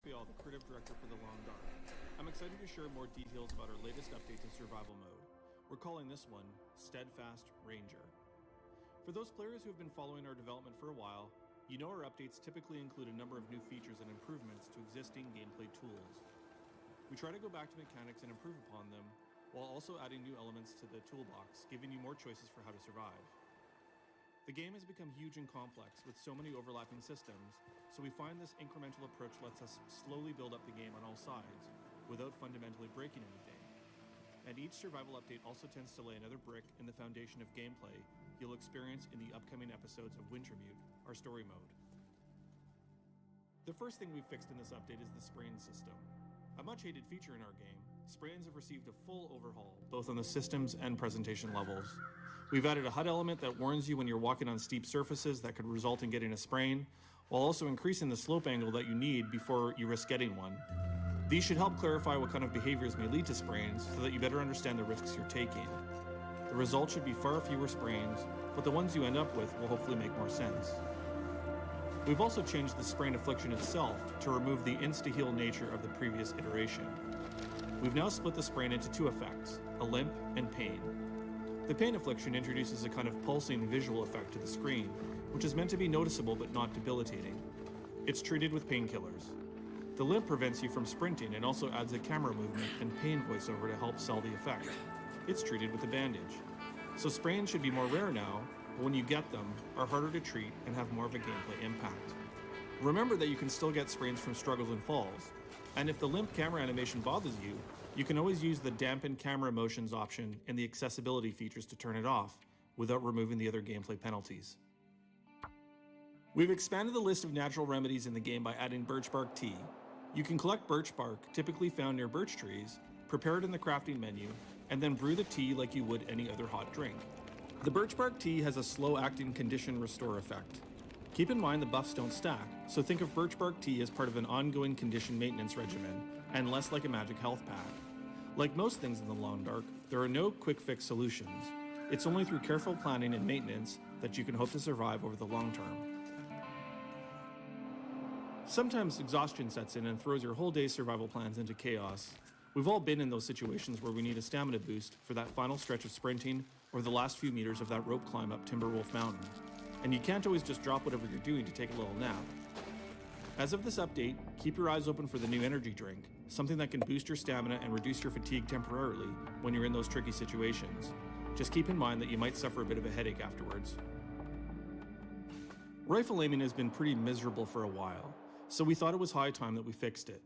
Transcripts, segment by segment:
Raphael, the creative director for The Long Dark. I'm excited to share more details about our latest update to survival mode. We're calling this one Steadfast Ranger. For those players who have been following our development for a while, you know our updates typically include a number of new features and improvements to existing gameplay tools. We try to go back to mechanics and improve upon them, while also adding new elements to the toolbox, giving you more choices for how to survive. The game has become huge and complex with so many overlapping systems, so we find this incremental approach lets us slowly build up the game on all sides, without fundamentally breaking anything. And each survival update also tends to lay another brick in the foundation of gameplay you'll experience in the upcoming episodes of Wintermute, our story mode. The first thing we've fixed in this update is the spraying system. A much hated feature in our game, sprains have received a full overhaul, both on the systems and presentation levels. We've added a HUD element that warns you when you're walking on steep surfaces that could result in getting a sprain, while also increasing the slope angle that you need before you risk getting one. These should help clarify what kind of behaviors may lead to sprains so that you better understand the risks you're taking. The result should be far fewer sprains, but the ones you end up with will hopefully make more sense. We've also changed the sprain affliction itself to remove the insta-heal nature of the previous iteration. We've now split the sprain into two effects, a limp and pain. The pain affliction introduces a kind of pulsing visual effect to the screen, which is meant to be noticeable but not debilitating. It's treated with painkillers. The limp prevents you from sprinting and also adds a camera movement and pain voiceover to help sell the effect. It's treated with a bandage. So sprains should be more rare now, but when you get them, are harder to treat and have more of a gameplay impact. Remember that you can still get sprains from struggles and falls, and if the limp camera animation bothers you, you can always use the dampen camera motions option in the accessibility features to turn it off, without removing the other gameplay penalties. We've expanded the list of natural remedies in the game by adding birch bark tea. You can collect birch bark, typically found near birch trees, prepare it in the crafting menu, and then brew the tea like you would any other hot drink. The birch bark tea has a slow-acting condition restore effect. Keep in mind the buffs don't stack, so think of birch bark tea as part of an ongoing condition maintenance regimen, and less like a magic health pack. Like most things in the Long Dark, there are no quick fix solutions. It's only through careful planning and maintenance that you can hope to survive over the long term. Sometimes exhaustion sets in and throws your whole day's survival plans into chaos. We've all been in those situations where we need a stamina boost for that final stretch of sprinting or the last few meters of that rope climb up Timberwolf Mountain. And you can't always just drop whatever you're doing to take a little nap. As of this update, keep your eyes open for the new energy drink, something that can boost your stamina and reduce your fatigue temporarily when you're in those tricky situations. Just keep in mind that you might suffer a bit of a headache afterwards. Rifle aiming has been pretty miserable for a while, so we thought it was high time that we fixed it.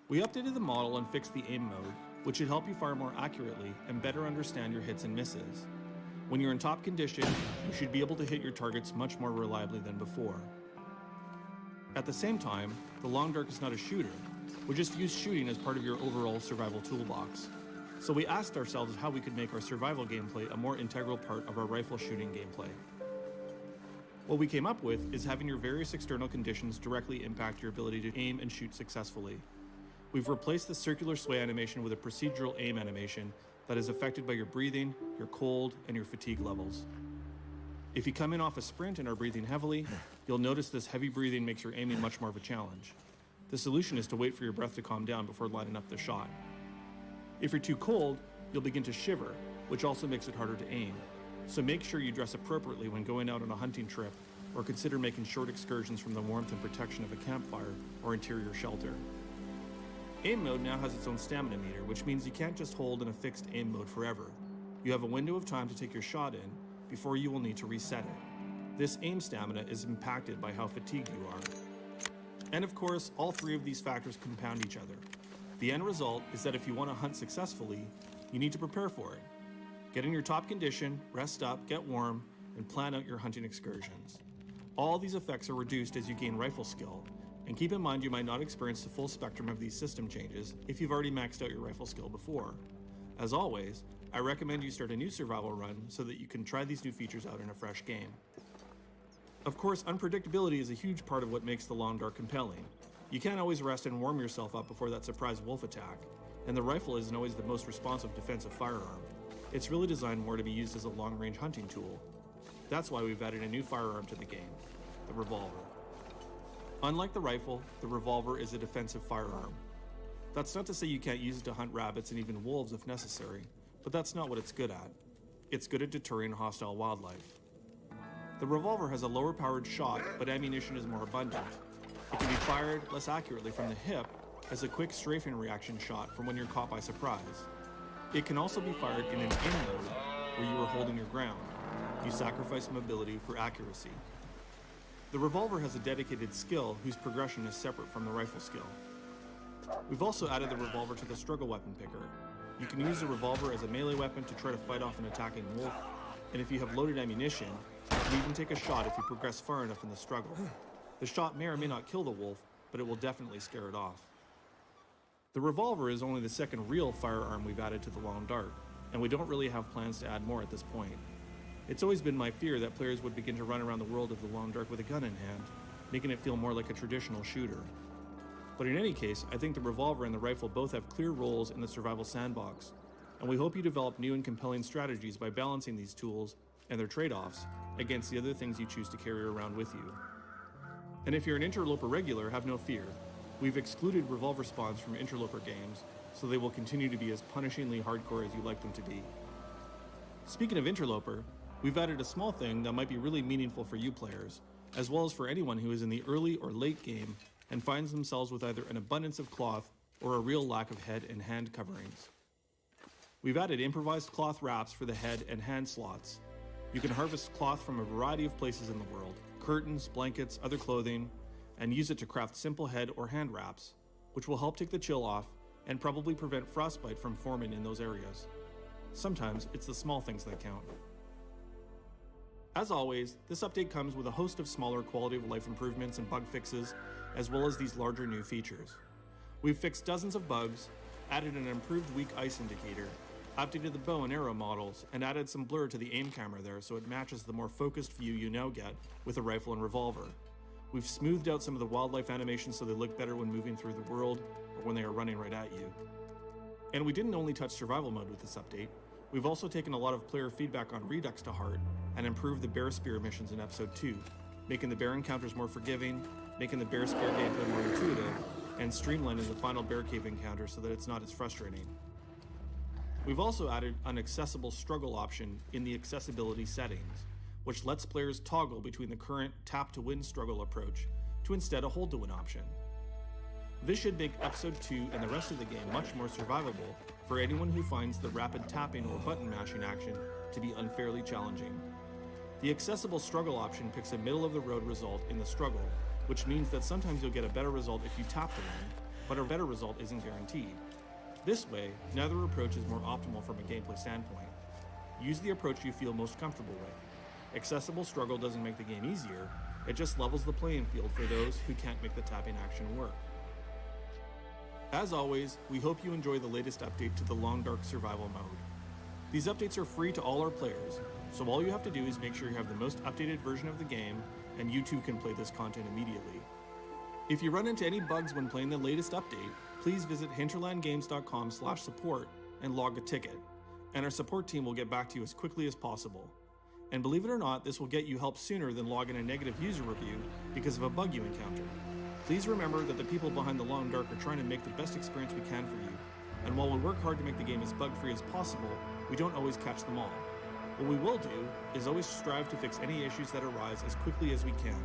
We updated the model and fixed the aim mode, which should help you fire more accurately and better understand your hits and misses. When you're in top condition, you should be able to hit your targets much more reliably than before. At the same time, the Long Dark is not a shooter. We just use shooting as part of your overall survival toolbox. So we asked ourselves how we could make our survival gameplay a more integral part of our rifle shooting gameplay. What we came up with is having your various external conditions directly impact your ability to aim and shoot successfully. We've replaced the circular sway animation with a procedural aim animation that is affected by your breathing, your cold, and your fatigue levels. If you come in off a sprint and are breathing heavily, you'll notice this heavy breathing makes your aiming much more of a challenge. The solution is to wait for your breath to calm down before lining up the shot. If you're too cold, you'll begin to shiver, which also makes it harder to aim. So make sure you dress appropriately when going out on a hunting trip, or consider making short excursions from the warmth and protection of a campfire or interior shelter. Aim mode now has its own stamina meter, which means you can't just hold in a fixed aim mode forever. You have a window of time to take your shot in before you will need to reset it. This aim stamina is impacted by how fatigued you are. And of course, all three of these factors compound each other. The end result is that if you want to hunt successfully, you need to prepare for it. Get in your top condition, rest up, get warm, and plan out your hunting excursions. All these effects are reduced as you gain rifle skill, and keep in mind you might not experience the full spectrum of these system changes if you've already maxed out your rifle skill before. As always, I recommend you start a new survival run so that you can try these new features out in a fresh game. Of course, unpredictability is a huge part of what makes the Long Dark compelling. You can't always rest and warm yourself up before that surprise wolf attack, and the rifle isn't always the most responsive defensive firearm. It's really designed more to be used as a long-range hunting tool. That's why we've added a new firearm to the game, the revolver. Unlike the rifle, the revolver is a defensive firearm. That's not to say you can't use it to hunt rabbits and even wolves if necessary, but that's not what it's good at. It's good at deterring hostile wildlife. The revolver has a lower powered shot, but ammunition is more abundant. It can be fired less accurately from the hip as a quick strafing reaction shot from when you're caught by surprise. It can also be fired in an in mode where you are holding your ground. You sacrifice mobility for accuracy. The revolver has a dedicated skill whose progression is separate from the rifle skill. We've also added the revolver to the struggle weapon picker. You can use the revolver as a melee weapon to try to fight off an attacking wolf, and if you have loaded ammunition, you can even take a shot if you progress far enough in the struggle. The shot may or may not kill the wolf, but it will definitely scare it off. The revolver is only the second real firearm we've added to the Long Dark, and we don't really have plans to add more at this point. It's always been my fear that players would begin to run around the world of the Long Dark with a gun in hand, making it feel more like a traditional shooter. But in any case, I think the revolver and the rifle both have clear roles in the survival sandbox, and we hope you develop new and compelling strategies by balancing these tools and their trade-offs against the other things you choose to carry around with you. And if you're an Interloper regular, have no fear. We've excluded revolver spawns from Interloper games, so they will continue to be as punishingly hardcore as you like them to be. Speaking of Interloper, we've added a small thing that might be really meaningful for you players, as well as for anyone who is in the early or late game and finds themselves with either an abundance of cloth or a real lack of head and hand coverings. We've added improvised cloth wraps for the head and hand slots. You can harvest cloth from a variety of places in the world, curtains, blankets, other clothing, and use it to craft simple head or hand wraps, which will help take the chill off and probably prevent frostbite from forming in those areas. Sometimes it's the small things that count. As always, this update comes with a host of smaller quality of life improvements and bug fixes, as well as these larger new features. We've fixed dozens of bugs, added an improved weak ice indicator, updated the bow and arrow models, and added some blur to the aim camera there so it matches the more focused view you now get with a rifle and revolver. We've smoothed out some of the wildlife animations so they look better when moving through the world or when they are running right at you. And we didn't only touch survival mode with this update, we've also taken a lot of player feedback on Redux to heart and improved the bear spear missions in episode 2, making the bear encounters more forgiving, making the bear spear gameplay more intuitive, and streamlining the final bear cave encounter so that it's not as frustrating. We've also added an accessible struggle option in the accessibility settings, which lets players toggle between the current tap to win struggle approach to instead a hold to win option. This should make episode 2 and the rest of the game much more survivable for anyone who finds the rapid tapping or button mashing action to be unfairly challenging. The accessible struggle option picks a middle of the road result in the struggle, which means that sometimes you'll get a better result if you tap to win, but a better result isn't guaranteed. This way, neither approach is more optimal from a gameplay standpoint. Use the approach you feel most comfortable with. Accessible struggle doesn't make the game easier, it just levels the playing field for those who can't make the tapping action work. As always, we hope you enjoy the latest update to the Long Dark survival mode. These updates are free to all our players, so all you have to do is make sure you have the most updated version of the game, and you too can play this content immediately. If you run into any bugs when playing the latest update, please visit hinterlandgames.com/support and log a ticket, and our support team will get back to you as quickly as possible. And believe it or not, this will get you help sooner than logging a negative user review because of a bug you encounter. Please remember that the people behind the Long Dark are trying to make the best experience we can for you, and while we work hard to make the game as bug-free as possible, we don't always catch them all. What we will do is always strive to fix any issues that arise as quickly as we can,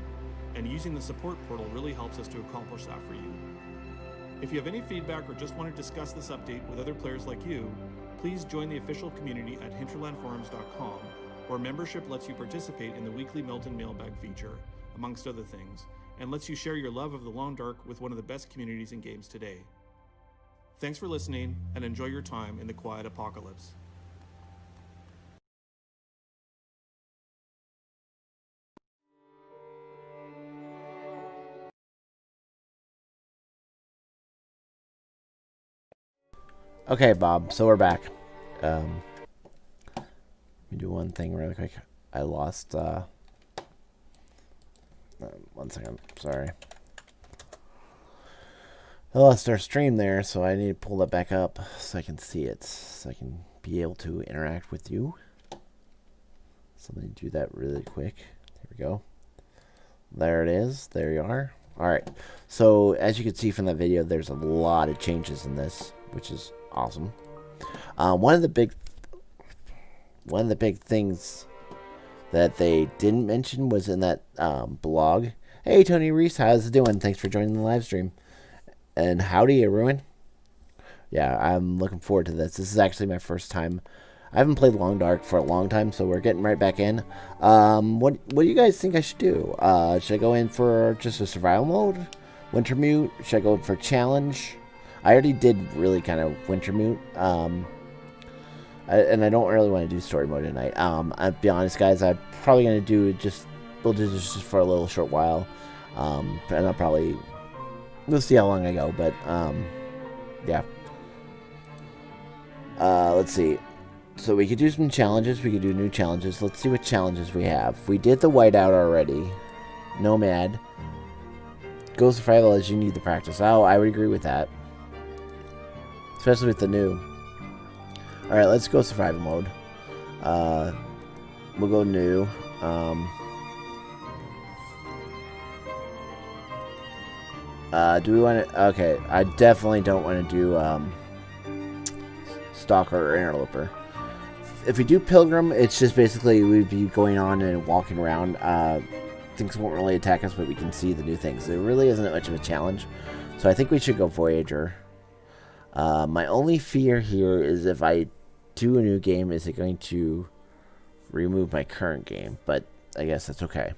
and using the support portal really helps us to accomplish that for you. If you have any feedback or just want to discuss this update with other players like you, please join the official community at hinterlandforums.com, where membership lets you participate in the weekly Milton mailbag feature, amongst other things, and lets you share your love of the Long Dark with one of the best communities in games today. Thanks for listening, and enjoy your time in the quiet apocalypse. Okay, Bob, so we're back. Let me do one thing really quick. I lost, one second, sorry. I lost our stream there, so I need to pull that back up so I can see it, so I can be able to interact with you. So let me do that really quick. There we go. There it is. There you are. Alright, so as you can see from that video, there's a lot of changes in this, which is awesome. One of the big things that they didn't mention was in that blog. Hey, Tony Reese, how's it doing? Thanks for joining the live stream. And howdy, everyone. Yeah, I'm looking forward to this. This is actually my first time. I haven't played Long Dark for a long time, so we're getting right back in. What do you guys think I should do? Should I go in for just a survival mode? Wintermute? Should I go for challenge? I already did really kind of Wintermute. And I don't really want to do story mode tonight. I'll be honest, guys. I'm probably gonna we'll do this just for a little short while. And we'll see how long I go. But yeah. Let's see. So we could do some challenges. We could do new challenges. Let's see what challenges we have. We did the whiteout already. Nomad. Go survival as you need the practice. Oh, I would agree with that. Especially with the new. Alright, let's go survival mode. We'll go new. Do we want to... Okay, I definitely don't want to do Stalker or Interloper. If we do Pilgrim, it's just basically we'd be going on and walking around. Things won't really attack us, but we can see the new things. There really isn't much of a challenge. So I think we should go Voyager. My only fear here is if I do a new game, is it going to remove my current game? But I guess that's okay.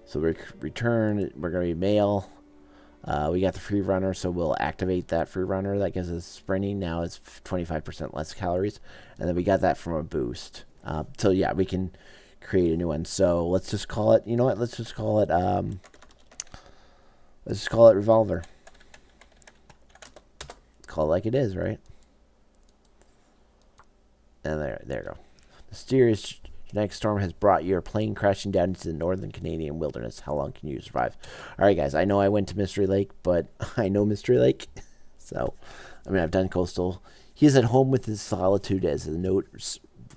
So return, we're going to be male. We got the free runner, so we'll activate that free runner. That gives us sprinting. Now it's 25% less calories. And then we got that from a boost. So yeah, we can create a new one. So let's just call it, you know what? Let's just call it Revolver. Call it like it is, right? And there you go. Mysterious genetic storm has brought your plane crashing down into the northern Canadian wilderness. How long can you survive? All right, guys. I know I went to Mystery Lake, but I know Mystery Lake. So, I mean, I've done Coastal. He is at home with his solitude as the note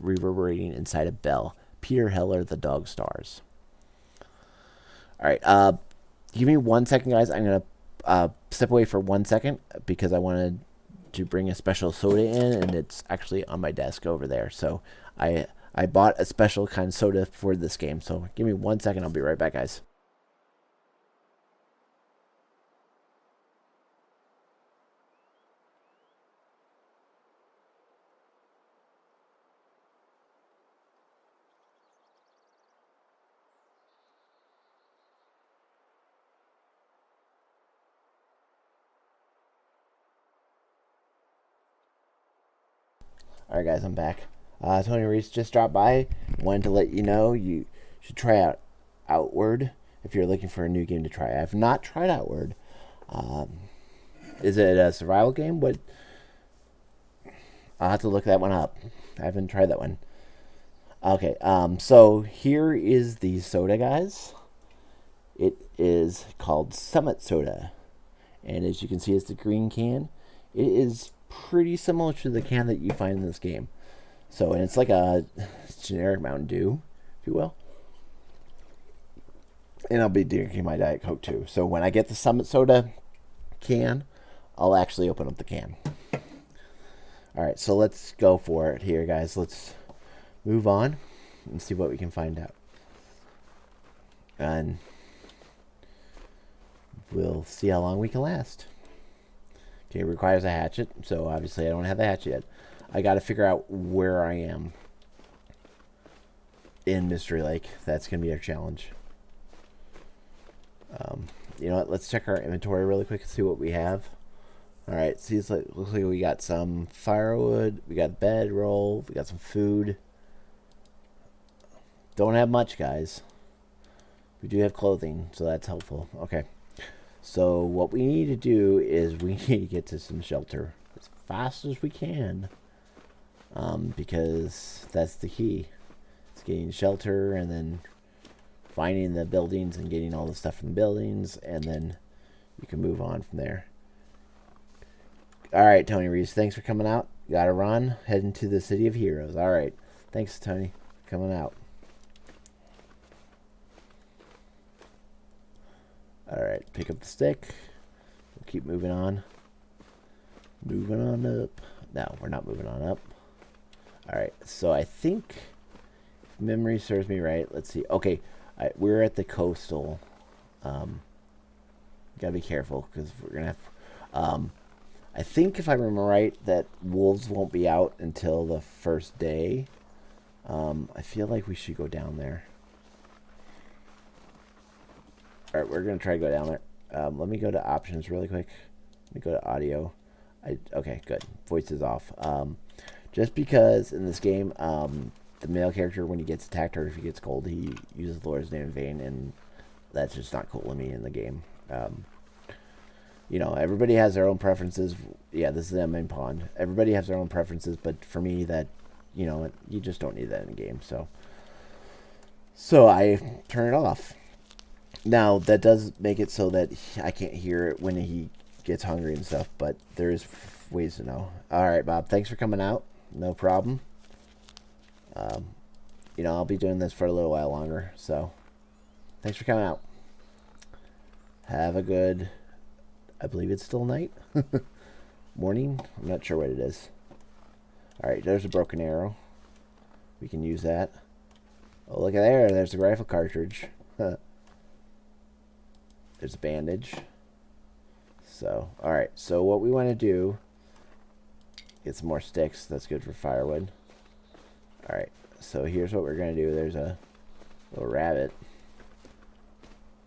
reverberating inside a bell. Peter Heller, the dog stars. All right. Give me 1 second, guys. I'm going to step away for 1 second because I wanted to bring a special soda in, and it's actually on my desk over there. So I bought a special kind of soda for this game. So give me 1 second. I'll be right back, guys. Alright, guys, I'm back. Tony Reese just dropped by. Wanted to let you know you should try out Outward if you're looking for a new game to try. I have not tried Outward. Is it a survival game? What? I'll have to look that one up. I haven't tried that one. Okay, so here is the soda, guys. It is called Summit Soda. And as you can see, it's the green can. It is pretty similar to the can that you find in this game. So, and it's like a generic Mountain Dew, if you will. And I'll be drinking my Diet Coke too. So when I get the Summit Soda can, I'll actually open up the can. Alright, so let's go for it here, guys. Let's move on and see what we can find out. And we'll see how long we can last. Okay, it requires a hatchet, so obviously I don't have the hatchet yet. I got to figure out where I am in Mystery Lake. That's going to be our challenge. You know what? Let's check our inventory really quick and see what we have. All right, see, looks like we got some firewood, we got bedroll, we got some food. Don't have much, guys. We do have clothing, so that's helpful. Okay. So what we need to do is we need to get to some shelter as fast as we can, because that's the key. It's getting shelter and then finding the buildings and getting all the stuff from the buildings, and then you can move on from there. All right, Tony Reese, thanks for coming out. Gotta run, heading to the City of Heroes. All right, thanks, Tony, for coming out. Alright, pick up the stick. We'll keep moving on. Moving on up. No, we're not moving on up. Alright, so I think, if memory serves me right, let's see. Okay, we're at the coastal. Gotta be careful, because we're gonna have... I think, if I remember right, that wolves won't be out until the first day. I feel like we should go down there. Alright, we're going to try to go down there. Let me go to options really quick. Let me go to audio. Okay, good. Voice is off. Just because in this game, the male character, when he gets attacked or if he gets cold, he uses the Lord's name in vain, and that's just not cool to me in the game. You know, everybody has their own preferences. Yeah, this is the main pawn. Everybody has their own preferences, but for me, that, you know, you just don't need that in the game. So I turn it off. Now, that does make it so that I can't hear it when he gets hungry and stuff, but there is ways to know. All right, Bob, thanks for coming out. No problem. You know, I'll be doing this for a little while longer, so thanks for coming out. Have a good, I believe it's still night? Morning? I'm not sure what it is. All right, there's a broken arrow. We can use that. Oh, look at there. There's the rifle cartridge. There's a bandage. So, alright. So, what we want to do... Get some more sticks. That's good for firewood. Alright. So, here's what we're going to do. There's a little rabbit.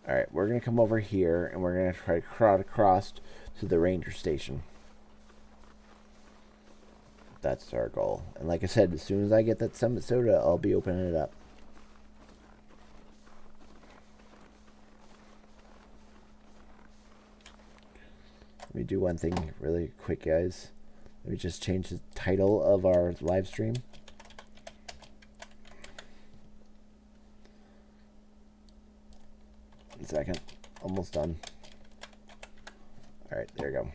Alright. We're going to come over here, and we're going to try to crowd across to the ranger station. That's our goal. And like I said, as soon as I get that Summit Soda, I'll be opening it up. Let me do one thing really quick, guys. Let me just change the title of our live stream. One second. Almost done. Alright, there we go.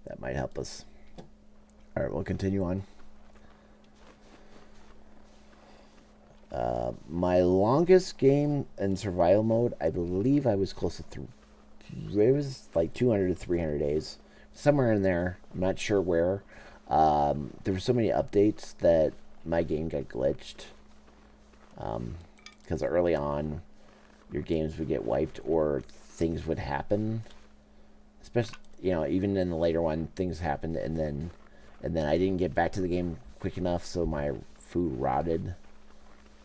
That might help us. Alright, we'll continue on. My longest game in survival mode, I believe I was close to it was like 200 to 300 days. Somewhere in there. I'm not sure where. There were so many updates that my game got glitched. Because early on, your games would get wiped or things would happen. Especially, you know, even in the later one, things happened and then I didn't get back to the game quick enough, so my food rotted.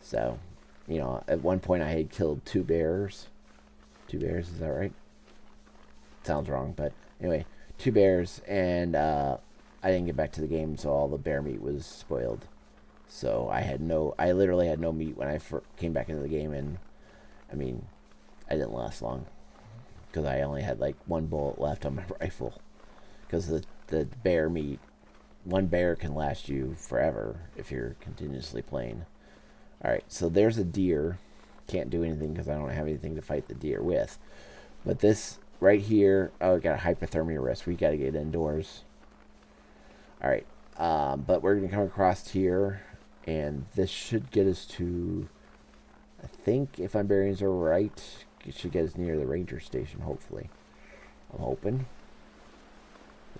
So, you know, at one point I had killed 2 bears. 2 bears, is that right? Sounds wrong, but anyway, 2 bears, and I didn't get back to the game, so all the bear meat was spoiled. So I literally had no meat when I came back into the game, and I mean, I didn't last long because I only had like 1 bullet left on my rifle. Because the bear meat, 1 bear can last you forever if you're continuously playing. All right, so there's a deer. Can't do anything because I don't have anything to fight the deer with. But this right here, oh, I got a hypothermia risk. We got to get indoors. All right, but we're going to come across here, and this should get us to, I think, if my bearings are right, it should get us near the ranger station, hopefully. I'm hoping.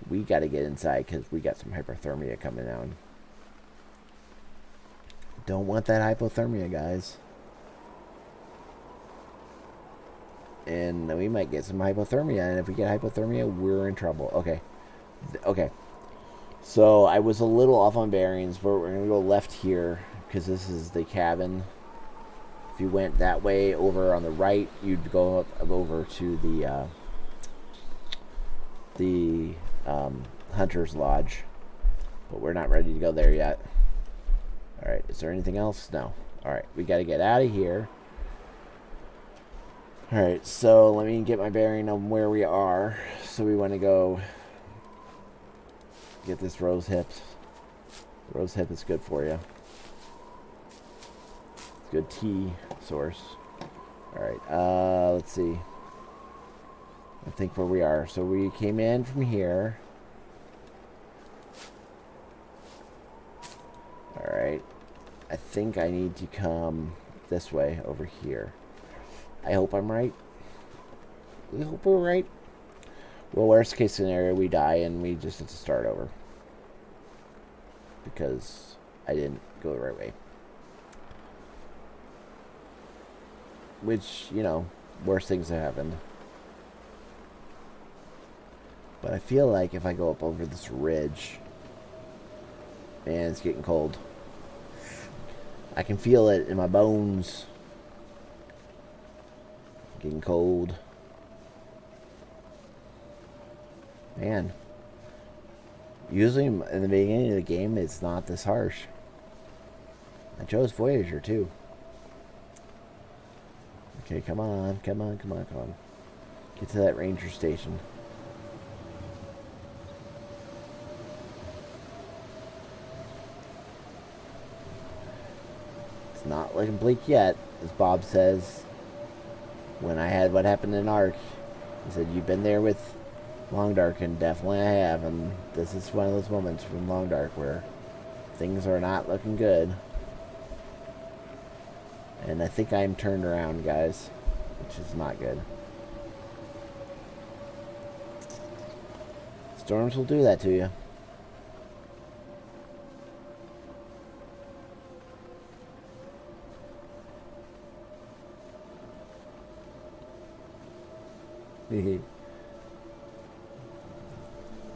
We got to get inside because we got some hypothermia coming down. Don't want that hypothermia, guys. And we might get some hypothermia, and if we get hypothermia, we're in trouble. Okay. Okay. So I was a little off on bearings, but we're going to go left here because this is the cabin. If you went that way over on the right, you'd go up over to the Hunter's Lodge. But we're not ready to go there yet. Alright, is there anything else? No. Alright, we got to get out of here. Alright, so let me get my bearing on where we are. So we want to go get this rose hip. Rose hip is good for you. It's a good tea source. Alright, let's see. I think where we are. So we came in from here. Alright. I think I need to come this way over here. I hope I'm right. We hope we're right. Well, worst case scenario, we die and we just have to start over. Because I didn't go the right way. Which, you know, worse things have happened. But I feel like if I go up over this ridge, man, it's getting cold. I can feel it in my bones. Getting cold. Man. Usually in the beginning of the game, it's not this harsh. I chose Voyager, too. Okay, come on, come on, come on, come on. Get to that ranger station. It's not looking bleak yet, as Bob says. When I had what happened in Ark, he said, you've been there with Long Dark, and definitely I have, and this is one of those moments from Long Dark where things are not looking good. And I think I'm turned around, guys, which is not good. Storms will do that to you.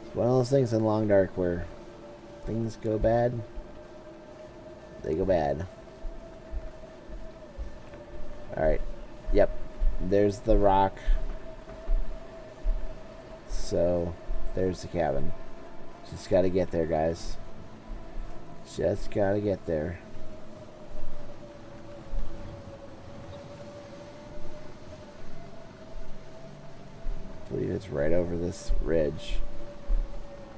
It's one of those things in Long Dark where things go bad, they go bad. Alright. Yep. There's the rock. So, there's the cabin. Just gotta get there, guys. Just gotta get there. I believe it's right over this ridge.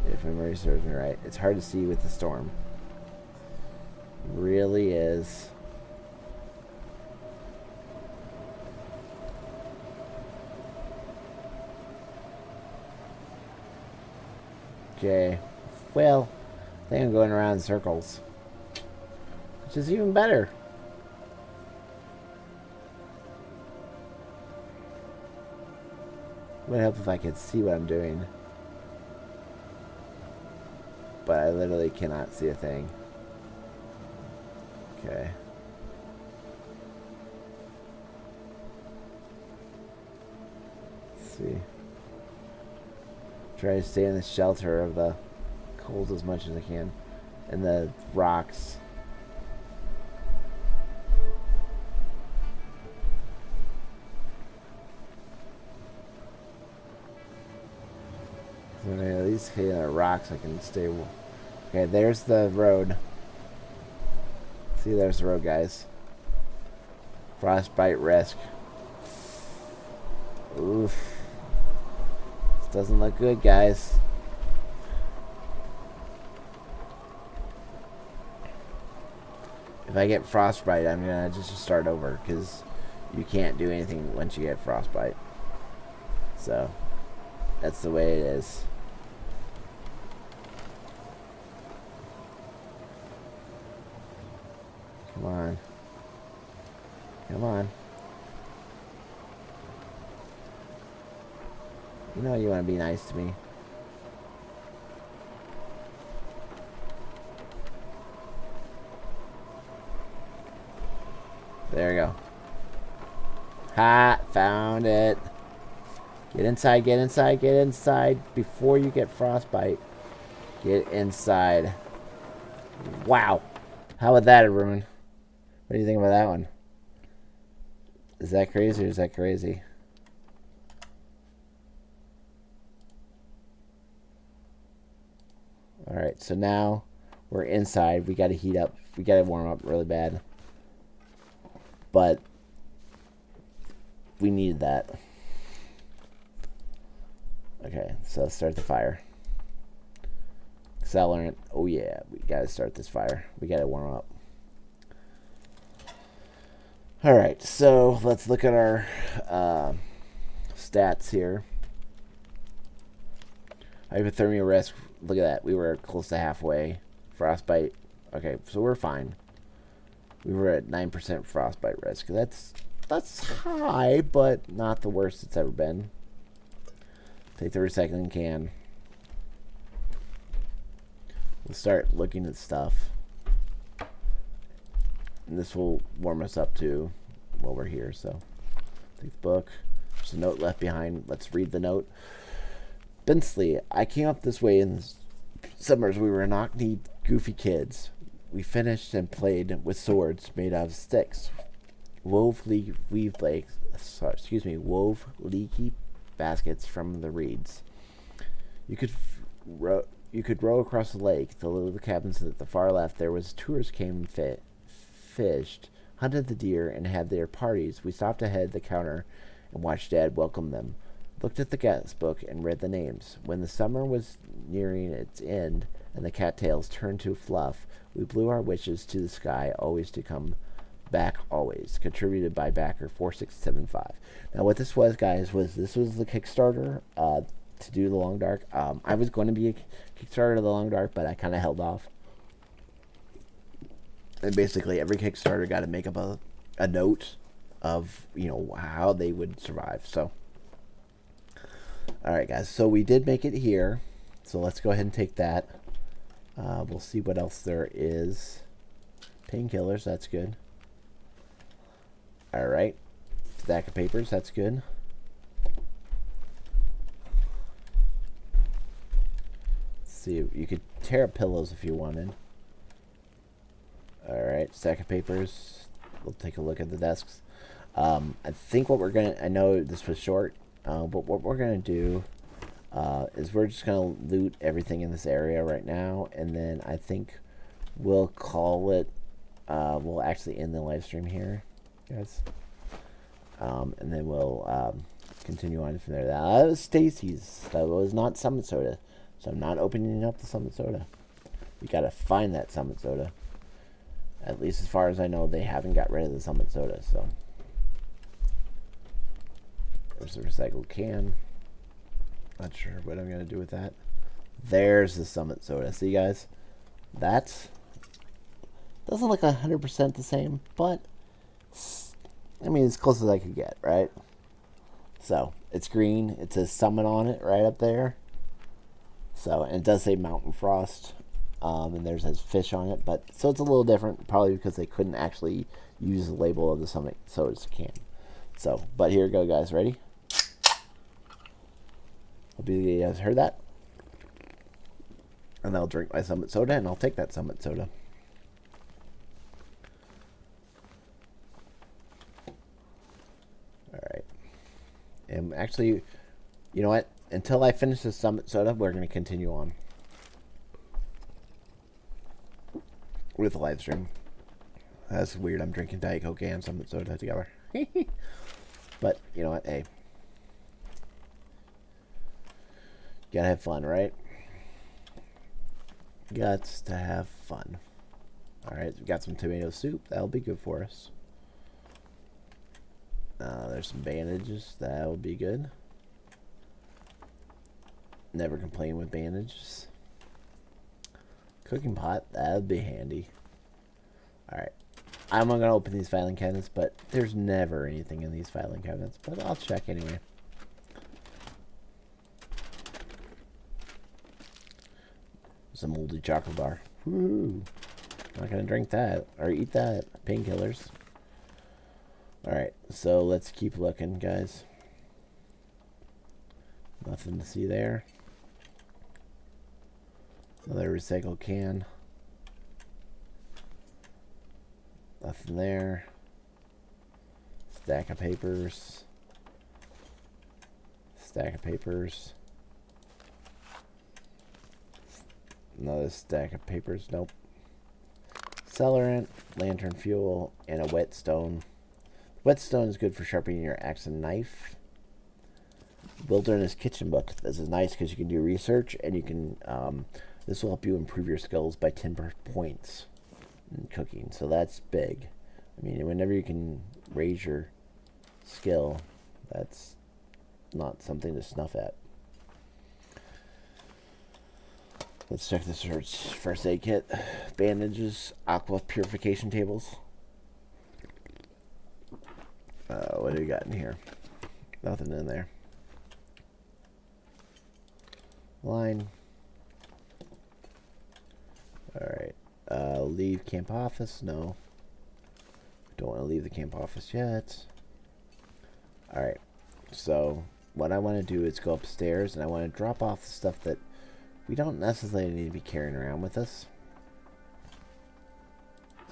If memory serves me right. It's hard to see with the storm. It really is. Okay. Well, I think I'm going around in circles. Which is even better. It would help if I could see what I'm doing. But I literally cannot see a thing. Okay. Let's see. Try to stay in the shelter of the cold as much as I can. And the rocks. So at least hitting the rocks I can stay. Okay, there's the road. See, there's the road, guys. Frostbite risk. Oof. This doesn't look good, guys. If I get frostbite, I'm gonna just start over, because you can't do anything once you get frostbite. So, that's the way it is. Come on. Come on. You know you want to be nice to me. There we go. Ha! Found it. Get inside, get inside, get inside before you get frostbite. Get inside. Wow. How about that, Arun? What do you think about that one? Is that crazy or is that crazy? Alright, so now we're inside. We gotta heat up. We gotta warm up really bad. But we needed that. Okay, so let's start the fire. Accelerant. Oh yeah, we gotta start this fire. We gotta warm up. Alright, so let's look at our stats here. Hypothermia risk. Look at that. We were close to halfway. Frostbite. Okay, so we're fine. We were at 9% frostbite risk. That's high, but not the worst it's ever been. Take the recycling can. We'll start looking at stuff. And this will warm us up too while we're here. So, take the book. There's a note left behind. Let's read the note. Bensley, I came up this way in the summers. We were knock-kneed, goofy kids. We finished and played with swords made out of sticks. Wove leaky baskets from the reeds. You could row across the lake. The little cabins at the far left. There was tourists came and fished, hunted the deer, and had their parties. We stopped ahead the counter and watched Dad welcome them. Looked at the guest book and read the names. When the summer was nearing its end and the cattails turned to fluff, we blew our wishes to the sky, always to come back always. Contributed by backer 4675. Now what this was, guys, was the Kickstarter to do the Long Dark. I was going to be a Kickstarter of the Long Dark, but I kind of held off. And basically every Kickstarter got to make up a note of, you know, how they would survive. So alright guys, so we did make it here. So let's go ahead and take that. We'll see what else there is. Painkillers, that's good. Alright. Stack of papers, that's good. Let's see, you could tear up pillows if you wanted. Alright, stack of papers. We'll take a look at the desks. I think what we're gonna, I know this was short, but what we're gonna do is we're just gonna loot everything in this area right now, and then I think we'll call it, we'll actually end the live stream here, guys. And then we'll continue on from there. That was Stacy's. That was not Summit Soda, so I'm not opening up the Summit Soda. We gotta find that Summit Soda. At least as far as I know, they haven't got rid of the Summit Soda, so. There's the recycled can. Not sure what I'm going to do with that. There's the Summit Soda. See, guys? That doesn't look 100% the same, but I mean, as close as I could get, right? So, it's green. It says Summit on it right up there. So, and it does say Mountain Frost. And there's a fish on it, but so it's a little different, probably because they couldn't actually use the label of the Summit Soda's can. So, but here we go, guys. Ready? Hope you guys heard that. And I'll drink my Summit Soda, and I'll take that Summit Soda. Alright. And actually, you know what? Until I finish the Summit Soda, we're going to continue on with the live stream. That's weird. I'm drinking Diet Coke and Summit Soda together. But, you know what? Hey. Gotta have fun, right? Gots to have fun. Alright, we got some tomato soup. That'll be good for us. There's some bandages. That'll be good. Never complain with bandages. Cooking pot. That'll be handy. Alright. I'm not going to open these filing cabinets, but there's never anything in these filing cabinets. But I'll check anyway. Some moldy chocolate bar. Woo! Not going to drink that or eat that. Painkillers. Alright, so let's keep looking, guys. Nothing to see there. Another recycled can. Nothing there. Stack of papers. Stack of papers. Another stack of papers. Nope. Accelerant, lantern fuel, and a whetstone. Whetstone is good for sharpening your axe and knife. Wilderness Kitchen Book. This is nice because you can do research, and you can. This will help you improve your skills by 10 points in cooking. So that's big. I mean, whenever you can raise your skill, that's not something to snuff at. Let's check this first aid kit. Bandages, aqua purification tables. What do we got in here? Nothing in there. line. Alright. Leave camp office. No. Don't want to leave the camp office yet. Alright. So, what I want to do is go upstairs, and I want to drop off the stuff that we don't necessarily need to be carrying around with us.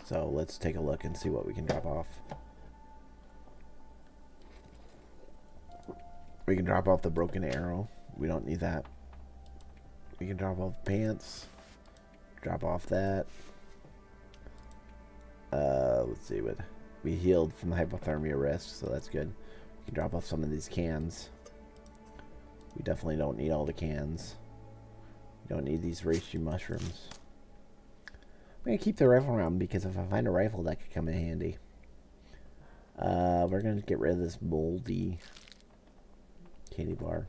So, let's take a look and see what we can drop off. We can drop off the broken arrow. We don't need that. We can drop off pants. Drop off that. Let's see what we healed from the hypothermia risk, so that's good. We can drop off some of these cans. We definitely don't need all the cans. We don't need these reishi mushrooms. I'm gonna keep the rifle around because if I find a rifle, that could come in handy. We're gonna get rid of this moldy candy bar.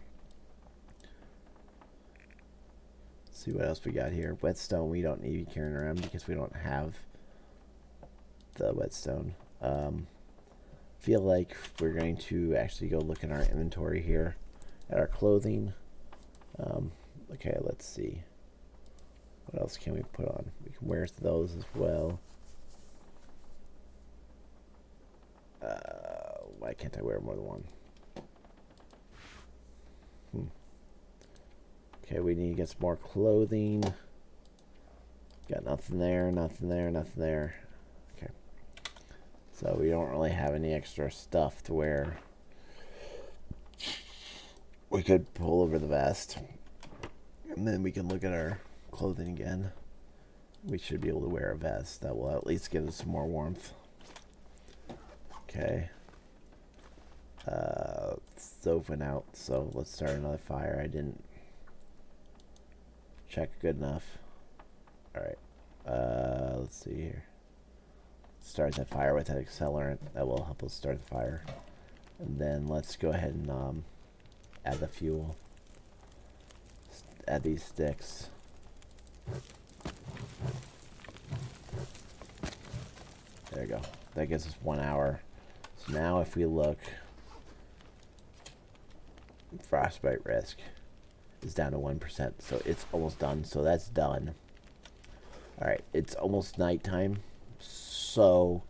Let's see what else we got here. Whetstone we don't need to be carrying around because we don't have the whetstone. Feel like we're going to actually go look in our inventory here at our clothing. Okay, let's see. What else can we put on? We can wear those as well. Why can't I wear more than one? Okay, we need to get some more clothing. Got nothing there, nothing there, nothing there. Okay. So we don't really have any extra stuff to wear. We could pull over the vest. And then we can look at our clothing again. We should be able to wear a vest. That will at least give us some more warmth. Okay. Stove went out, so let's start another fire. I didn't check good enough. Alright. Let's see here. Start that fire with that accelerant. That will help us start the fire. And then let's go ahead and add the fuel. Add these sticks. There we go. That gives us 1 hour. So now if we look, frostbite risk is down to 1%. So it's almost done. So that's done. Alright, it's almost nighttime. So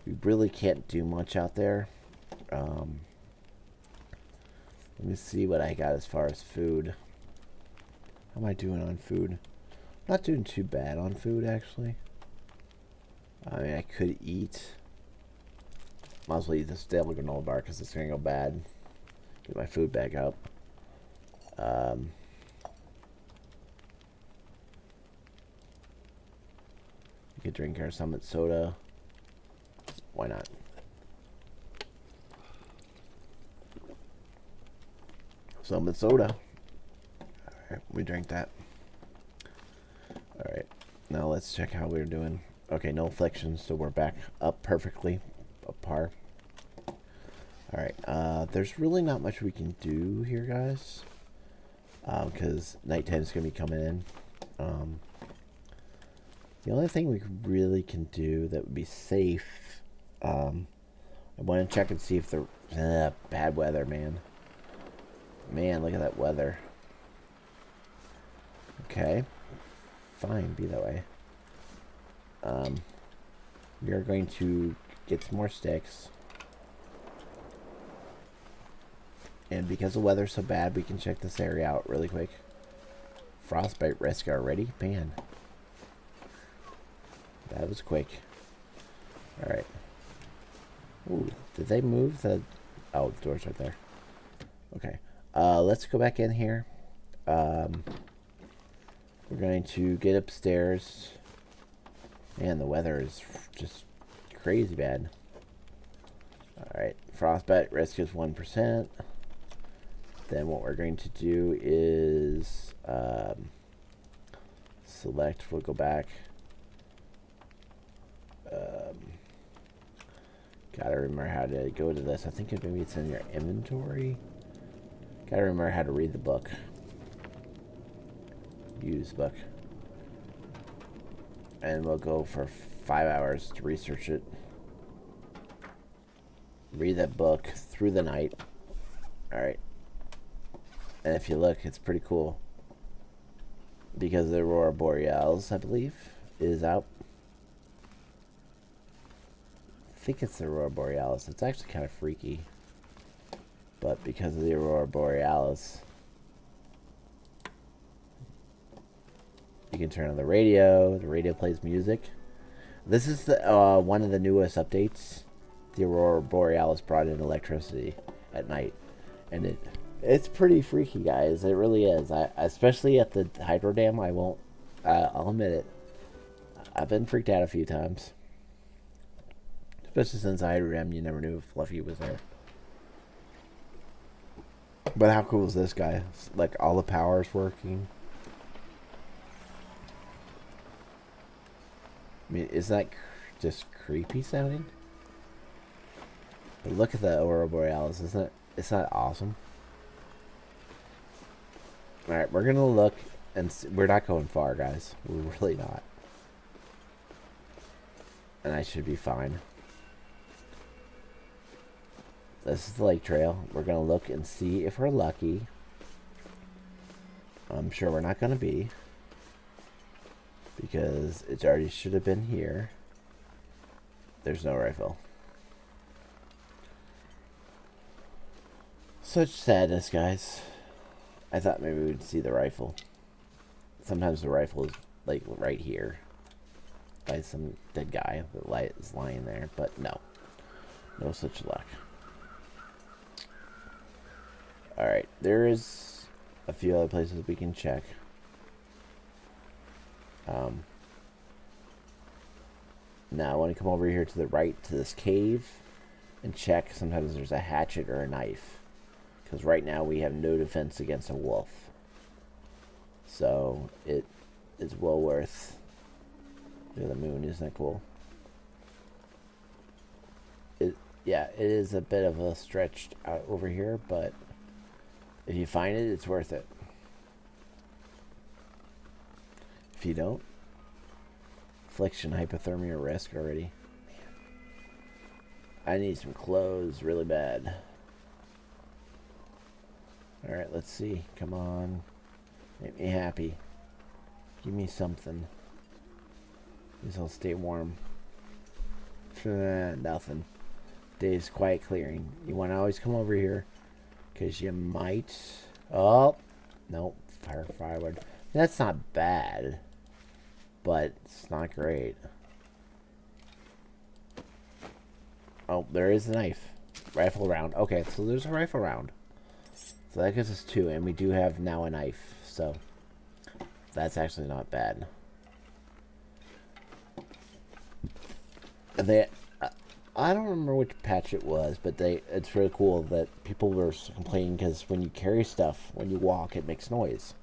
we really can't do much out there. Let me see what I got as far as food. How am I doing on food? Not doing too bad on food, actually. I mean, I could eat. Might as well eat this stale granola bar because it's going to go bad. Get my food back up. We could drink our Summit soda. Why not? Summit soda. Alright, we drank that. Alright, now let's check how we're doing. Okay, no afflictions, so we're back up perfectly. Up par. Alright, there's really not much we can do here, guys. Because nighttime is going to be coming in. The only thing we really can do that would be safe, I want to check and see if the bad weather, man. Man, look at that weather. Okay, fine, be that way. We are going to get some more sticks. And because the weather's so bad, we can check this area out really quick. Frostbite risk already? Man. That was quick. Alright. Ooh, did they move the... Oh, the door's right there. Okay. Let's go back in here. We're going to get upstairs. Man, the weather is just crazy bad. Alright. Frostbite risk is 1%. Then what we're going to do is select, we'll go back. Gotta remember how to go to this. I think maybe it's in your inventory. Gotta remember how to read the book. Use book. And we'll go for 5 hours to research it. Read that book through the night. Alright. And if you look, it's pretty cool. because the Aurora Borealis, I believe, is out. I think it's the Aurora Borealis. It's actually kind of freaky. But because of the Aurora Borealis, you can turn on the radio. The radio plays music. This is the one of the newest updates. The Aurora Borealis brought in electricity at night. And it's pretty freaky, guys. It really is. Especially at the hydro dam, I'll admit it. I've been freaked out a few times. Especially since the hydro dam, you never knew if Fluffy was there. But how cool is this guy? Like, all the power's working. I mean, is that just creepy sounding? But look at the Aurora Borealis. It's not awesome? Alright, we're going to look and see. We're not going far, guys. We're really not. And I should be fine. This is the lake trail. We're going to look and see if we're lucky. I'm sure we're not going to be. Because it already should have been here. There's no rifle. Such sadness, guys. I thought maybe we'd see the rifle. Sometimes the rifle is like right here. By some dead guy that is lying there. But no. No such luck. Alright, there is a few other places we can check. Now I want to come over here to the right to this cave and check. Sometimes there's a hatchet or a knife. Because right now we have no defense against a wolf. So it is well worth. Look at the moon, isn't that cool? Yeah, it is a bit of a stretched out over here, but if you find it, it's worth it. If you don't, affliction, hypothermia risk already. Man. I need some clothes really bad. Alright, let's see. Come on. Make me happy. Give me something. At least I'll stay warm. Nothing. Day's quiet clearing. You want to always come over here. Because you might... Oh! Nope. Firewood. That's not bad. But it's not great. Oh, there is a knife. Rifle round. Okay, so there's a rifle round. So that gives us 2, and we do have now a knife. So that's actually not bad. I don't remember which patch it was, but it's really cool that people were complaining because when you carry stuff, when you walk, it makes noise.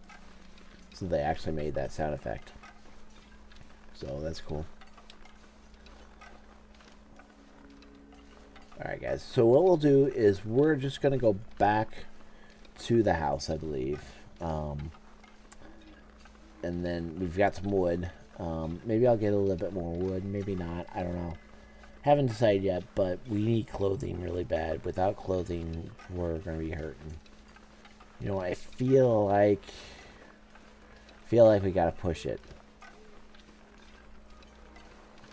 So they actually made that sound effect. So that's cool. Alright guys, so what we'll do is we're just going to go back to the house, I believe. And then we've got some wood. Maybe I'll get a little bit more wood, maybe not, I don't know. Haven't decided yet, but we need clothing really bad. Without clothing, we're going to be hurting. You know, I feel like we got to push it.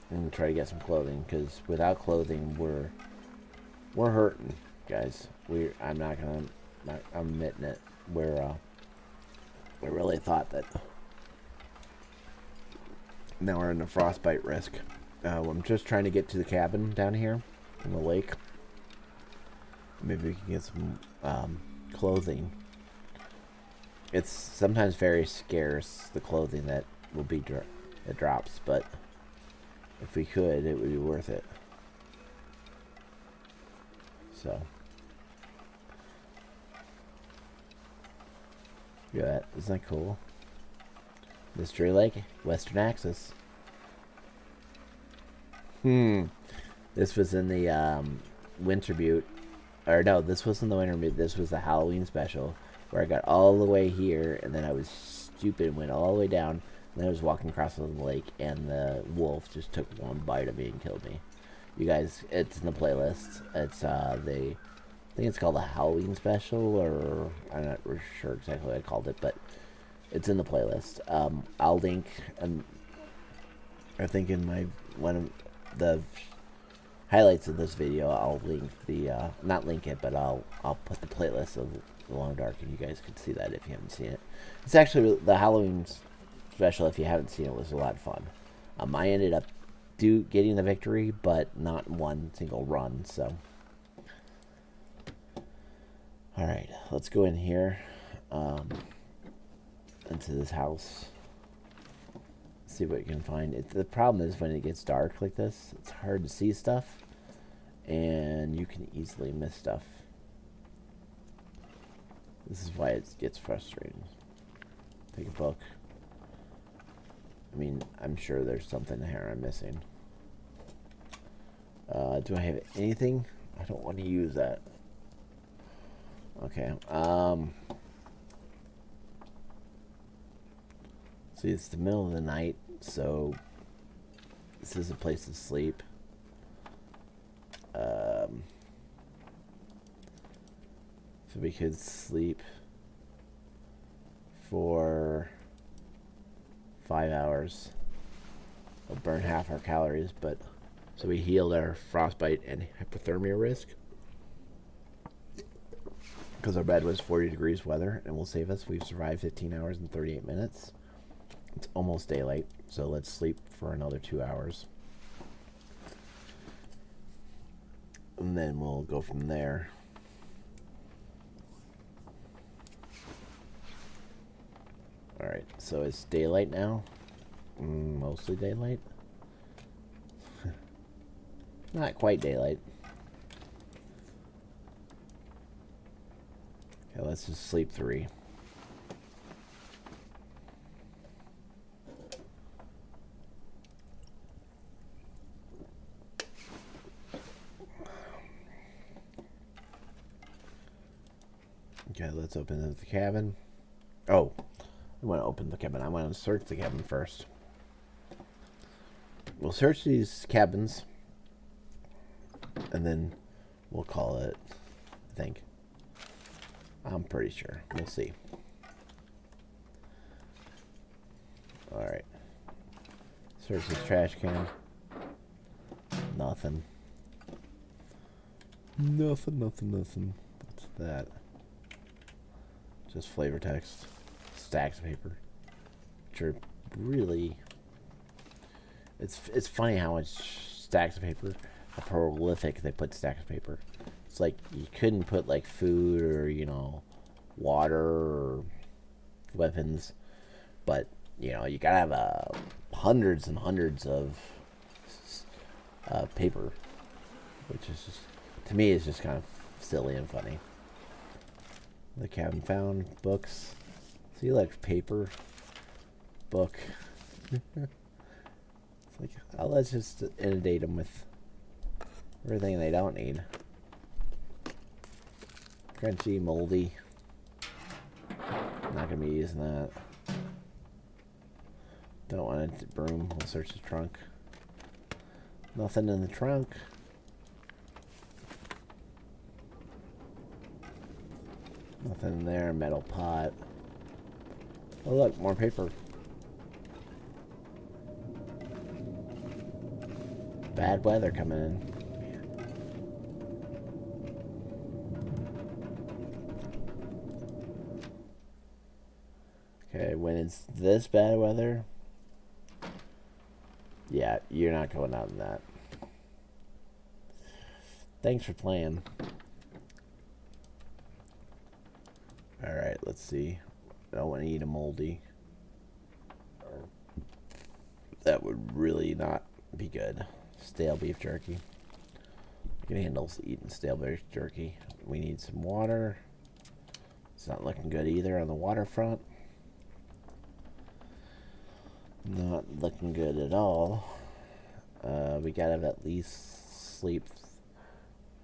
And try to get some clothing, because without clothing, we're hurting, guys. I'm admitting it. We really thought that. Now we're in a frostbite risk. I'm just trying to get to the cabin down here in the lake. Maybe we can get some clothing. It's sometimes very scarce, the clothing that will be that drops, but if we could, it would be worth it. So, yeah, isn't that cool? Mystery Lake, Western Axis. This was in the Winter Butte. Or no, this wasn't the Winter Butte. This was the Halloween special. Where I got all the way here. And then I was stupid and went all the way down. And then I was walking across the lake. And the wolf just took one bite of me and killed me. You guys, it's in the playlist. It's I think it's called the Halloween special. Or I'm not sure exactly what I called it. But It's in the playlist. I'll link, and I think in my one of the highlights of this video, I'll link the not link it, but I'll put the playlist of The Long Dark, and you guys can see that if you haven't seen it. It's actually the Halloween special. If you haven't seen it, was a lot of fun. I ended up getting the victory, but not one single run. So, all right, let's go in here into this house. See what you can find. The problem is when it gets dark like this, it's hard to see stuff, and you can easily miss stuff. This is why it gets frustrating. Take a book. I mean, I'm sure there's something here I'm missing. Do I have anything? I don't want to use that. Okay. See, it's the middle of the night, so this is a place to sleep. So we could sleep for 5 hours. We'll burn half our calories, but so we healed our frostbite and hypothermia risk. Because our bed was 40 degrees weather and will save us. We've survived 15 hours and 38 minutes. It's almost daylight, so let's sleep for another 2 hours. And then we'll go from there. Alright, so it's daylight now. Mostly daylight. Not quite daylight. Okay, let's just sleep 3. Okay, let's open the cabin. Oh, I want to open the cabin. I want to search the cabin first. We'll search these cabins, and then we'll call it, I think. I'm pretty sure. We'll see. Alright. Search this trash can. Nothing. Nothing. What's that? Just flavor text. Stacks of paper. Which are really... It's funny how much stacks of paper, how prolific they put stacks of paper. It's like you couldn't put like food or, you know, water or weapons, but, you know, you gotta have hundreds and hundreds of paper, which is just, to me, is just kind of silly and funny. The cabin found books. See, like paper, book. It's like, oh, let's just inundate them with everything they don't need. Crunchy, moldy. Not gonna be using that. Don't want a broom. We'll search the trunk. Nothing in the trunk. Nothing in there. Metal pot. Oh look, more paper. Bad weather coming in. Okay, when it's this bad weather, yeah, you're not going out in that. Thanks for playing. Alright, let's see. I don't want to eat a moldy. That would really not be good. Stale beef jerky. I can handle eating stale beef jerky. We need some water. It's not looking good either on the waterfront. Not looking good at all. We gotta at least sleep.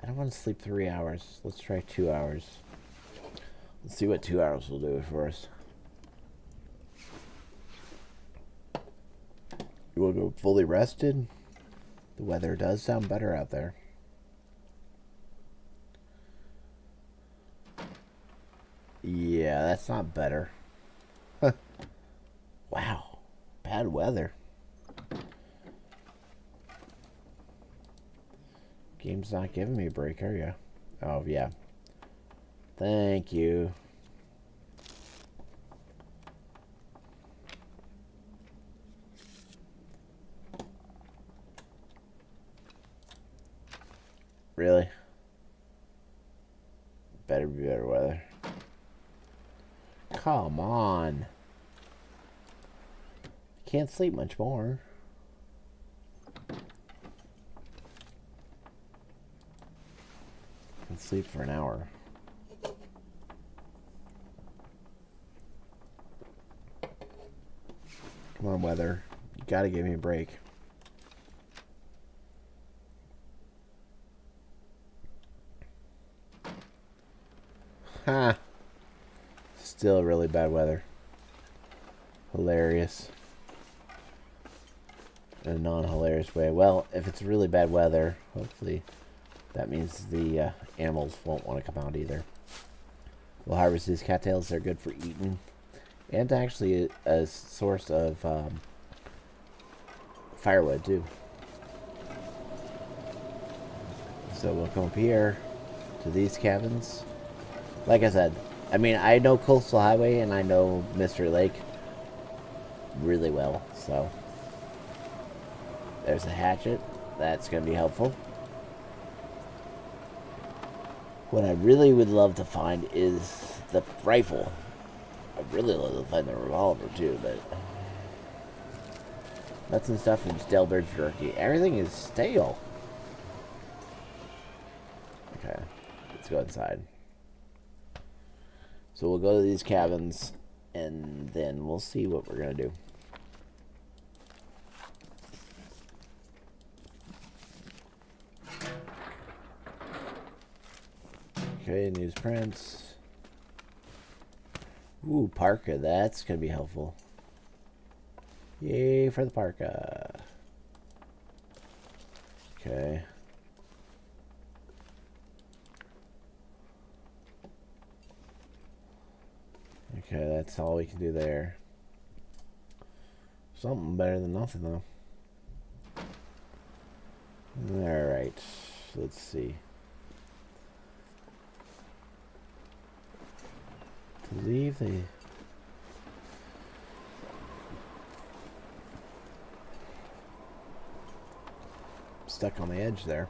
I don't want to sleep 3 hours. Let's try 2 hours. Let's see what 2 hours will do for us. You will go fully rested. The weather does sound better out there. Yeah, that's not better. Wow. Bad weather. Game's not giving me a break, are you? Oh, yeah. Thank you. Really? Better be better weather. Come on. Can't sleep much more. Can sleep for an hour. Come on, weather. You gotta give me a break. Ha! Still really bad weather. Hilarious. In a non-hilarious way. Well, if it's really bad weather, hopefully that means the animals won't want to come out either. We'll harvest these cattails. They're good for eating. And actually a source of firewood, too. So we'll come up here to these cabins. Like I said, I mean, I know Coastal Highway and I know Mystery Lake really well, so there's a hatchet. That's going to be helpful. What I really would love to find is the rifle. I'd really love to find the revolver too, but nuts and stuff and stale bird jerky. Everything is stale. Okay, let's go inside. So we'll go to these cabins, and then we'll see what we're going to do. Okay, newsprints. Ooh, parka. That's going to be helpful. Yay for the parka. Okay. Okay, that's all we can do there. Something better than nothing, though. Alright, let's see. To leave the... Stuck on the edge there.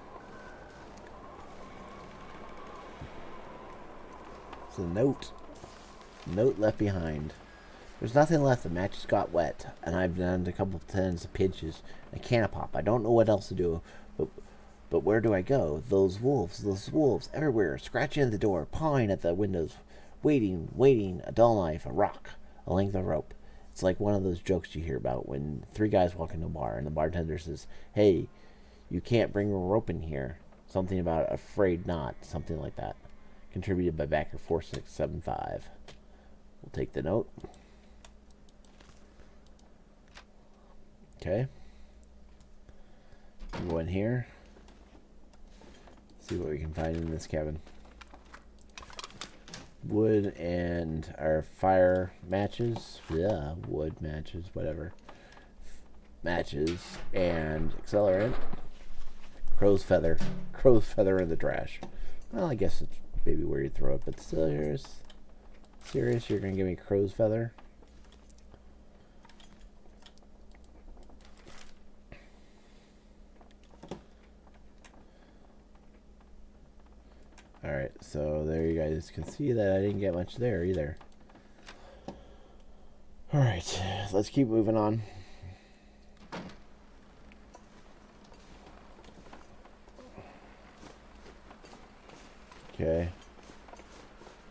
It's a note. Note left behind. There's nothing left. The matches got wet, and I've done a couple of tens of pinches. A can of pop. I don't know what else to do, but where do I go? Those wolves everywhere, scratching at the door, pawing at the windows, waiting. A dull knife, a rock, a length of rope. It's like one of those jokes you hear about when three guys walk into a bar, and the bartender says, "Hey, you can't bring a rope in here." Something about afraid not, something like that. Contributed by backer 4675. We'll take the note. Okay. We'll go in here. See what we can find in this cabin. Wood and our fire matches. Yeah, wood matches, whatever. Matches and accelerant. Crow's feather. Crow's feather in the trash. Well, I guess it's maybe where you throw it, but still, serious, you're gonna give me crow's feather? Alright, so there you guys can see that I didn't get much there either. Alright, let's keep moving on. Okay.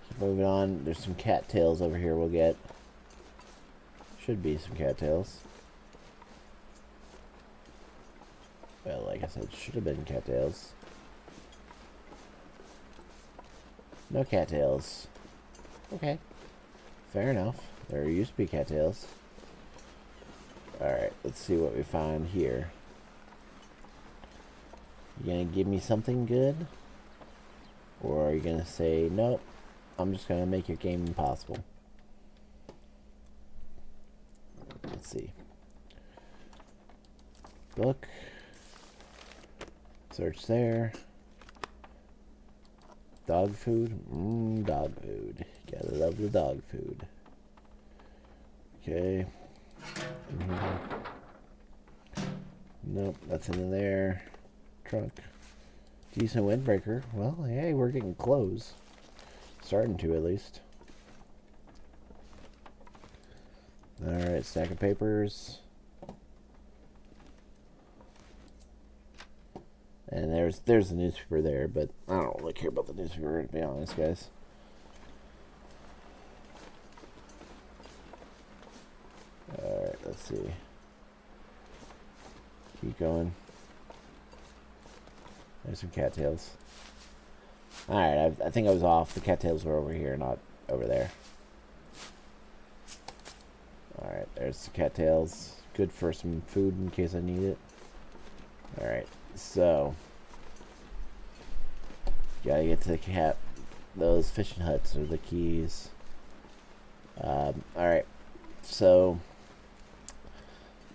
Keep moving on. There's some cattails over here we'll get. Should be some cattails. Well, like I said, should have been cattails. No cattails. Okay. Fair enough. There used to be cattails. Alright, let's see what we find here. You gonna give me something good? Or are you gonna say, nope, I'm just gonna make your game impossible? see. Book. Search there. Dog food. Dog food. Gotta love the dog food. Okay. Nope, that's in there. Trunk. Decent windbreaker. Well, hey, we're getting close. Starting to, at least. Alright, stack of papers. And there's the newspaper there, but I don't really care about the newspaper, to be honest, guys. Alright, let's see. Keep going. There's some cattails. Alright, I think I was off. The cattails were over here, not over there. Alright, there's the cattails. Good for some food in case I need it. Alright, so gotta get to the those fishing huts are the keys. Alright, so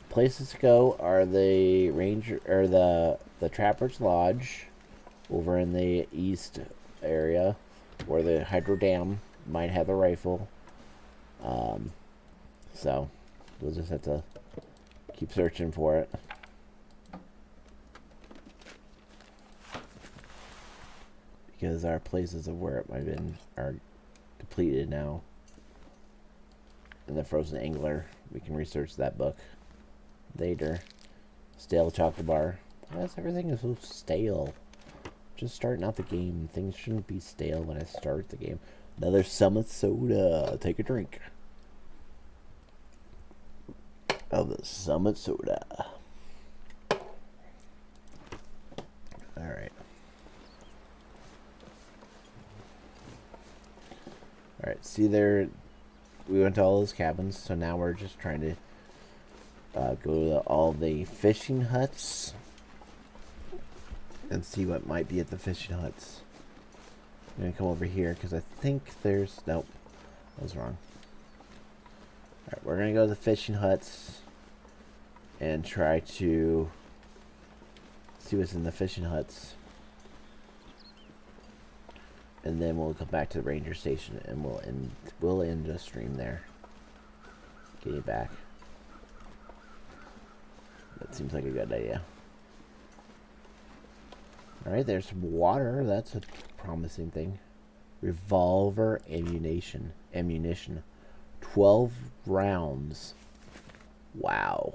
places to go are the ranger or the Trapper's Lodge over in the east area, where the hydro dam might have a rifle. So we'll just have to keep searching for it. Because our places of where it might have been are depleted now. And the Frozen Angler, we can research that book later. Stale chocolate bar. Yes, everything is so stale. Just starting out the game. Things shouldn't be stale when I start the game. Another Summit soda. Take a drink of the Summit soda. Alright. Alright, see there, we went to all those cabins, so now we're just trying to go to all the fishing huts and see what might be at the fishing huts. I'm going to come over here because I think there's... Nope, I was wrong. Alright, we're going to go to the fishing huts and try to see what's in the fishing huts. And then we'll come back to the ranger station and we'll end the stream there. Get you back. That seems like a good idea. Alright, there's some water. That's a promising thing. Revolver ammunition. 12 rounds. Wow.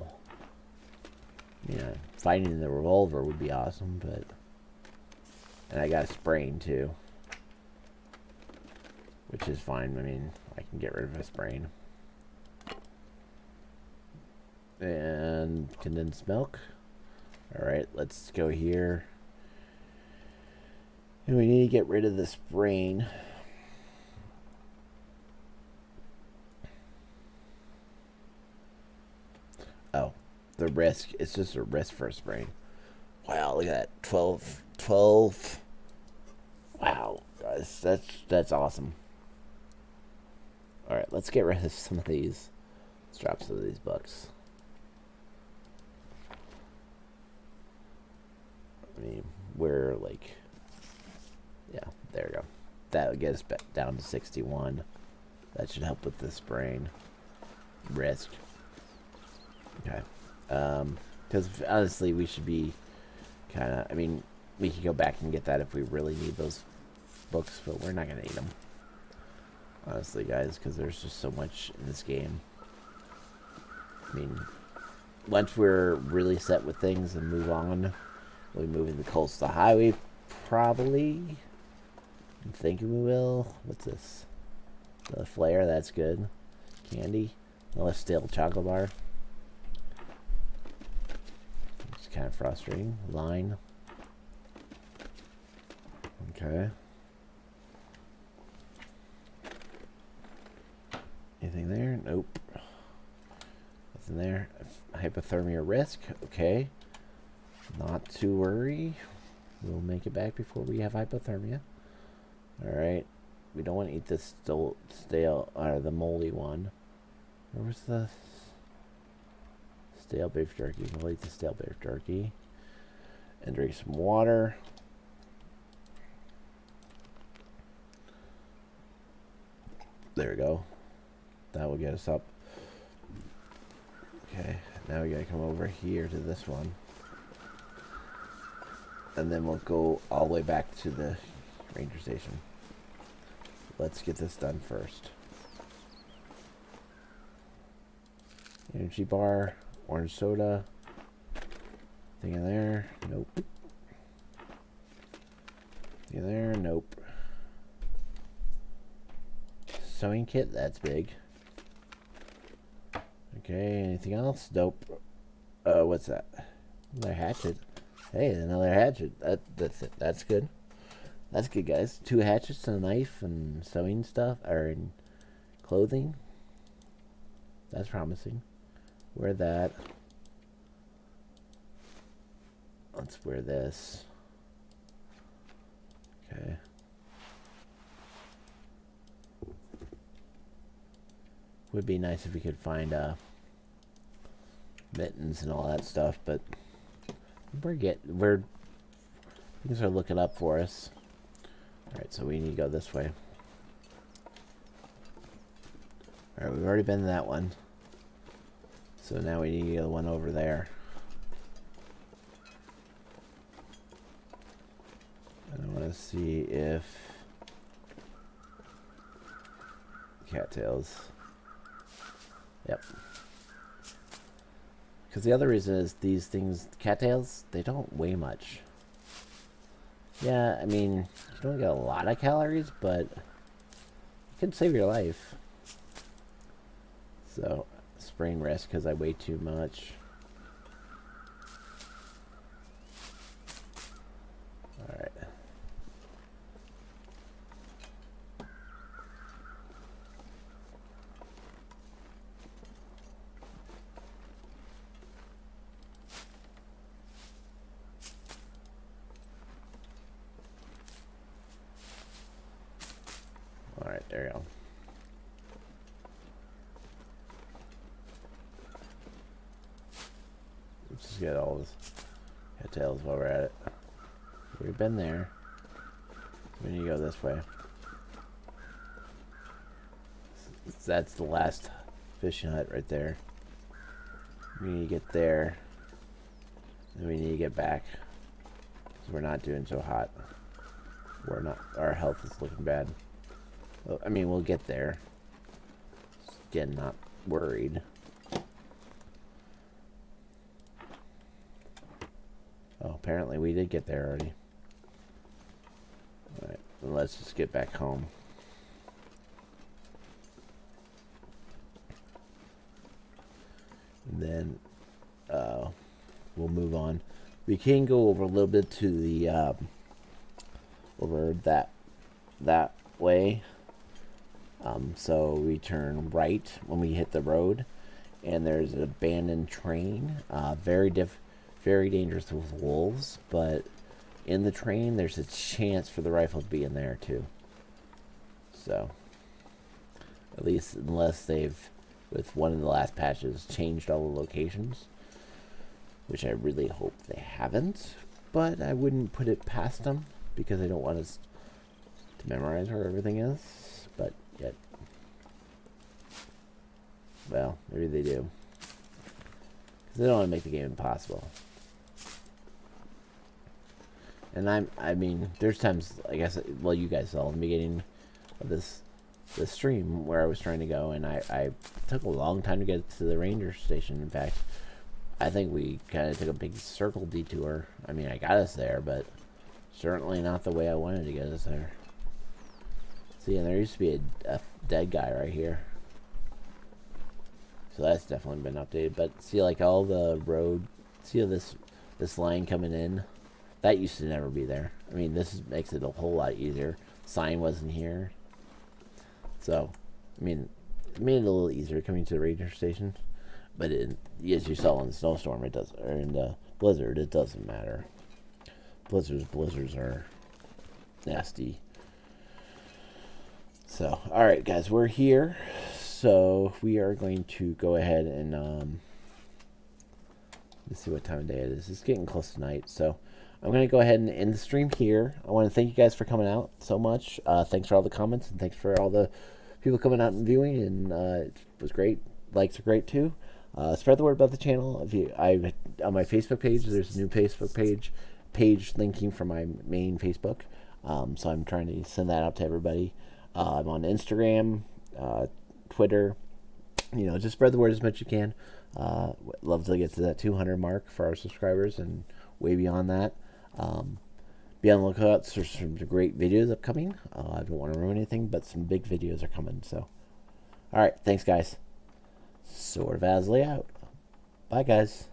Yeah, finding the revolver would be awesome, but... And I got a spraying too. Which is fine. I mean, I can get rid of a sprain. And condensed milk. Alright, let's go here. And we need to get rid of the sprain. Oh, the risk. It's just a risk for a sprain. Wow, look at that. 12. Wow, guys, that's awesome. Alright, let's get rid of some of these. Let's drop some of these bucks. I mean, we're like... Yeah, there we go. That'll get us back down to 61. That should help with the sprain. Risk. Okay. Because honestly, we should be kind of... I mean, we could go back and get that if we really need those books, but we're not going to need them. Honestly, guys, because there's just so much in this game. I mean, once we're really set with things and move on, we'll be moving the coastal highway, probably. I'm thinking we will. What's this? The flare, that's good. Candy. Another stale chocolate bar. It's kind of frustrating. Line. Okay. Anything there? Nope. Nothing there. Hypothermia risk. Okay. Not to worry. We'll make it back before we have hypothermia. Alright. We don't want to eat this stale, or the moldy one. Where was the... Stale beef jerky. We'll eat the stale beef jerky. And drink some water. There we go. That will get us up. Okay, now we gotta come over here to this one. And then we'll go all the way back to the ranger station. Let's get this done first. Energy bar, orange soda. Thing in there? Nope. Thing in there? Nope. Sewing kit? That's big. Okay, anything else? Nope. What's that? Another hatchet. Hey, another hatchet. That's it. That's good. That's good, guys. 2 hatchets and a knife and sewing stuff, or clothing. That's promising. Wear that. Let's wear this. Okay. Would be nice if we could find mittens and all that stuff, but things are looking up for us. Alright, so we need to go this way. Alright, we've already been in that one. So now we need to go one over there. And I want to see if cattails. Yep. Because the other reason is these things, cattails, they don't weigh much. Yeah, I mean, you don't get a lot of calories, but it can save your life. So, sprain risk because I weigh too much. Alright. Alright, there you go. Let's just get all this cattails while we're at it. We've been there. We need to go this way. That's the last fishing hut right there. We need to get there. Then we need to get back. Because we're not doing so hot. We're not. Our health is looking bad. Well, I mean, we'll get there. Again, not worried. Oh, apparently we did get there already. Alright, well, let's just get back home. And then we'll move on. We can go over a little bit to the over that way. So we turn right when we hit the road, and there's an abandoned train. Very dangerous with wolves, but in the train there's a chance for the rifle to be in there too. So, at least unless they've, with one of the last patches, changed all the locations, which I really hope they haven't, but I wouldn't put it past them because I don't want us to memorize where everything is, but yet, well, maybe they do, because they don't want to make the game impossible. And I mean, there's times, I guess, well, you guys saw in the beginning of this stream where I was trying to go, and I took a long time to get to the ranger station. In fact, I think we kind of took a big circle detour. I mean, I got us there, but certainly not the way I wanted to get us there. See, and there used to be a dead guy right here. So that's definitely been updated. But see, like all the road, see this line coming in? That used to never be there. I mean, this makes it a whole lot easier. Sign wasn't here. So, I mean, it made it a little easier coming to the ranger station. But as you saw in the snowstorm, it does, or in the blizzard, it doesn't matter. Blizzards are nasty. So, alright guys, we're here. So, we are going to go ahead and Let's see what time of day it is. It's getting close to night, so I'm going to go ahead and end the stream here. I want to thank you guys for coming out so much. Thanks for all the comments, and thanks for all the people coming out and viewing, and it was great. Likes are great, too. Spread the word about the channel. On my Facebook page, there's a new Facebook page linking from my main Facebook, so I'm trying to send that out to everybody. I'm on Instagram, Twitter. Just spread the word as much as you can. Love to get to that 200 mark for our subscribers and way beyond that. Be on the lookout for some great videos upcoming. I don't want to ruin anything, but some big videos are coming. So, all right, thanks, guys. Sort of Asley out. Bye, guys.